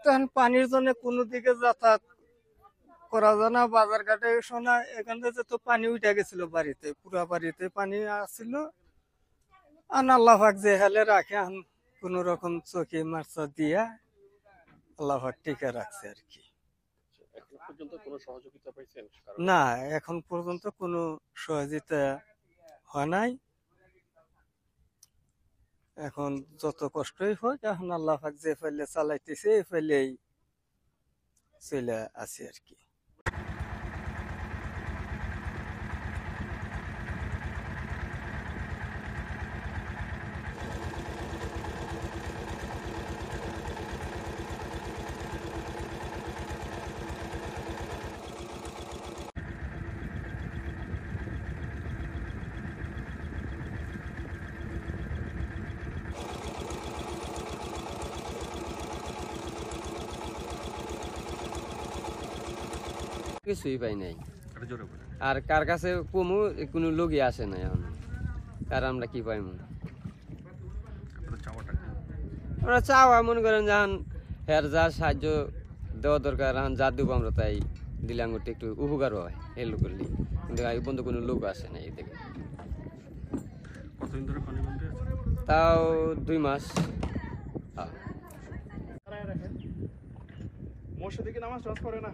তখন পানির জন্য কোনো দিকে যাতায়াত করা যায় না, বাজার ঘাটে শোনা এখান থেকে তো পানি উঠে গেছিল বাড়িতে, পুরা বাড়িতে পানি আসছিল। আল্লাহ পাক যে হেলে রাখে কোন রকম চোখে মার্চা দিয়া আল্লাহ পাক টিকে রাখছে আর কি। না, এখন পর্যন্ত কোনো সহযোগিতা হয় নাই। এখন যত কষ্টই হোক, এখন আল্লাহ পাক যে ফেলে চালাইতেছে এই ফেলেই চলে আছে আর কি। কিছুই পাই নাই, আর কার কাছে কমু কোনো লোকই আসে না এখন, কার আমরা কি পাইমু। আমরা চাওয়া মনে করেন যখন হের যা সাহায্য দেওয়া দরকার এখন যা দেবো আমরা তাই দিলে আঙুরটা একটু উপকার হয় হেল্প করলে, কিন্তু এই পর্যন্ত কোনো লোক আসে না এই থেকে। তাও 2 মাস। মসজিদে কি নামাজ টামাজ পড়ে না?